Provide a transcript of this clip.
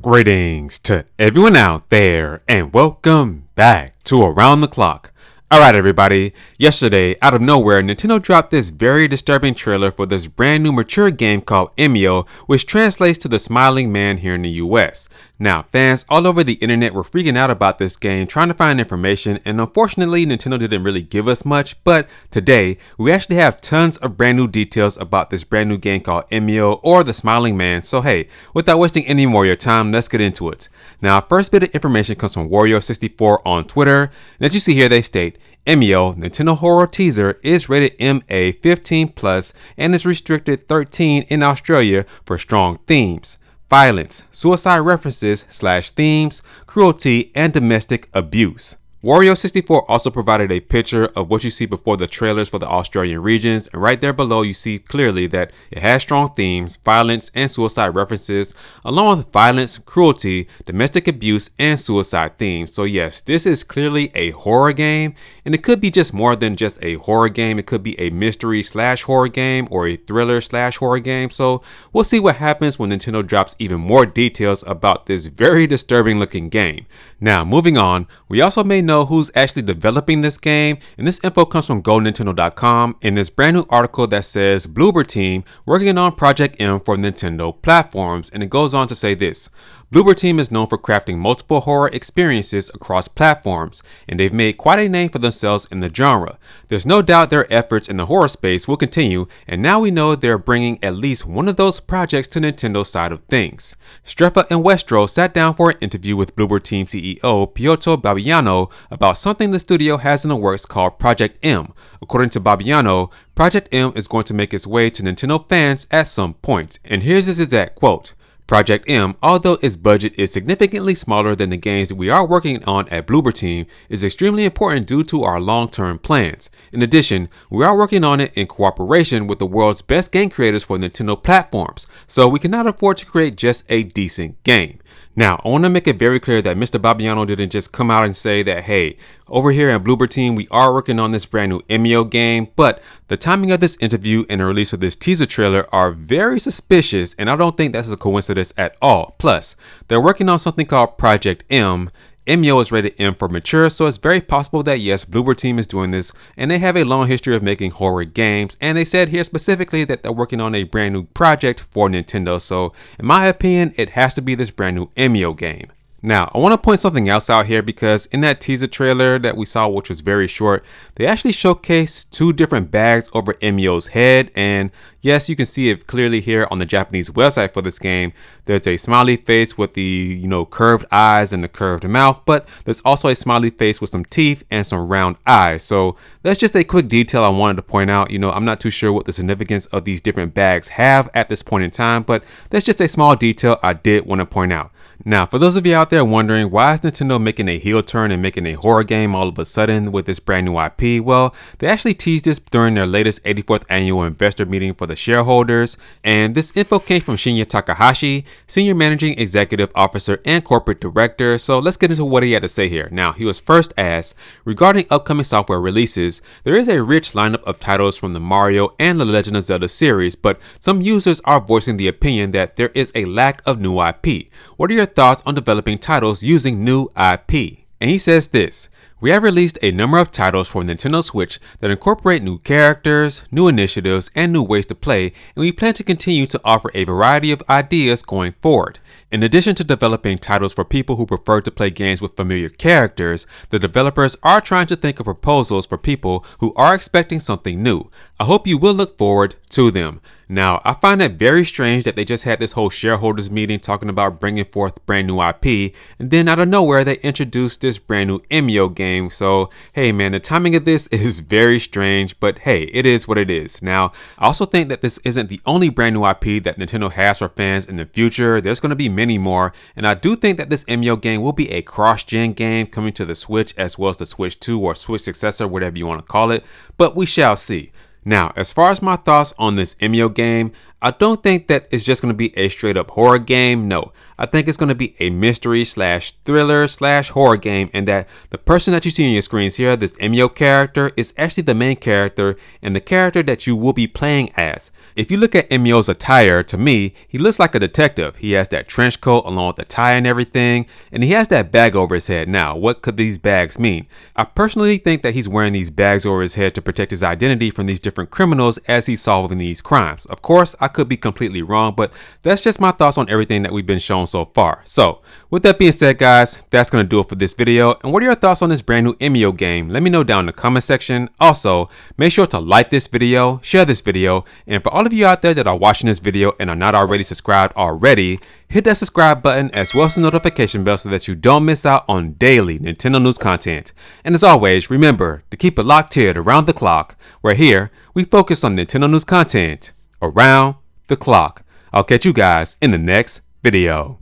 Greetings to everyone out there and welcome back to Around the Clock. Alright everybody, yesterday out of nowhere Nintendo dropped this very disturbing trailer for this brand new mature game called Emio, which translates to the smiling man here in the US. Now fans all over the internet were freaking out about this game, trying to find information, and unfortunately Nintendo didn't really give us much, but today we actually have tons of brand new details about this brand new game called Emio, or the smiling man. So hey, without wasting any more of your time, let's get into it. Now first bit of information comes from Wario64 on Twitter, and as you see here they state, Emio, Nintendo horror teaser, is rated MA 15+ and is restricted 13 in Australia for strong themes, violence, suicide references / themes, cruelty, and domestic abuse. Wario64 also provided a picture of what you see before the trailers for the Australian regions, and right there below you see clearly that it has strong themes, violence, and suicide references, along with violence, cruelty, domestic abuse, and suicide themes. So yes, this is clearly a horror game, and it could be just more than just a horror game. It could be a mystery / horror game or a thriller / horror game. So we'll see what happens when Nintendo drops even more details about this very disturbing looking game. Now moving on, we also may know who's actually developing this game, and this info comes from GoNintendo.com in this brand new article that says Bloober Team working on Project M for Nintendo platforms, and it goes on to say this. Bloober Team is known for crafting multiple horror experiences across platforms, and they've made quite a name for themselves in the genre. There's no doubt their efforts in the horror space will continue, and now we know they're bringing at least one of those projects to Nintendo's side of things. Strefa and Westro sat down for an interview with Bloober Team CEO Piotr Babiano about something the studio has in the works called Project M. According to Babiano, Project M is going to make its way to Nintendo fans at some point, and here's his exact quote. Project M, although its budget is significantly smaller than the games that we are working on at Bloober Team, is extremely important due to our long-term plans. In addition, we are working on it in cooperation with the world's best game creators for Nintendo platforms, so we cannot afford to create just a decent game. Now, I want to make it very clear that Mr. Babiano didn't just come out and say that, hey, over here at Bloober Team, we are working on this brand new Emio game, but the timing of this interview and the release of this teaser trailer are very suspicious, and I don't think that's a coincidence at all. Plus, they're working on something called Project M. Emio is rated M for mature, so it's very possible that yes, Bloober Team is doing this, and they have a long history of making horror games, and they said here specifically that they're working on a brand new project for Nintendo, so in my opinion, it has to be this brand new Emio game. Now, I want to point something else out here because in that teaser trailer that we saw, which was very short, they actually showcased two different bags over Emio's head, and yes, you can see it clearly here on the Japanese website for this game. There's a smiley face with the, curved eyes and the curved mouth, but there's also a smiley face with some teeth and some round eyes. So that's just a quick detail I wanted to point out. I'm not too sure what the significance of these different bags have at this point in time, but that's just a small detail I did want to point out. Now, for those of you out there wondering why is Nintendo making a heel turn and making a horror game all of a sudden with this brand new IP, well, they actually teased this during their latest 84th annual investor meeting for the shareholders, and this info came from Shinya Takahashi, Senior Managing Executive Officer and Corporate Director. So let's get into what he had to say here. Now, he was first asked, regarding upcoming software releases, there is a rich lineup of titles from the Mario and the Legend of Zelda series, but some users are voicing the opinion that there is a lack of new IP. What are your thoughts on developing titles using new IP? And he says this. We have released a number of titles for Nintendo Switch that incorporate new characters, new initiatives, and new ways to play, and we plan to continue to offer a variety of ideas going forward. In addition to developing titles for people who prefer to play games with familiar characters, the developers are trying to think of proposals for people who are expecting something new. I hope you will look forward to them. Now, I find it very strange that they just had this whole shareholders meeting talking about bringing forth brand new IP, and then out of nowhere they introduced this brand new Emio game. So, hey man, the timing of this is very strange, but hey, it is what it is. Now, I also think that this isn't the only brand new IP that Nintendo has for fans in the future. There's going to be many more, and I do think that this Emio game will be a cross-gen game coming to the Switch as well as the Switch 2 or Switch successor, whatever you want to call it, but we shall see. Now, as far as my thoughts on this Emio game, I don't think that it's just going to be a straight up horror game. No, I think it's going to be a mystery slash thriller slash horror game, and that the person that you see on your screens here, this Emio character, is actually the main character and the character that you will be playing as. If you look at Emio's attire, to me, he looks like a detective. He has that trench coat along with the tie and everything, and he has that bag over his head. Now, what could these bags mean? I personally think that he's wearing these bags over his head to protect his identity from these different criminals as he's solving these crimes. Of course, I could be completely wrong, but that's just my thoughts on everything that we've been shown so far. So, with that being said, guys, that's going to do it for this video. And what are your thoughts on this brand new Emio game? Let me know down in the comment section. Also, make sure to like this video, share this video, and for all of you out there that are watching this video and are not already subscribed already, hit that subscribe button as well as the notification bell so that you don't miss out on daily Nintendo news content. And as always, remember to keep it locked here at Around the Clock, where here we focus on Nintendo news content around the clock. I'll catch you guys in the next video.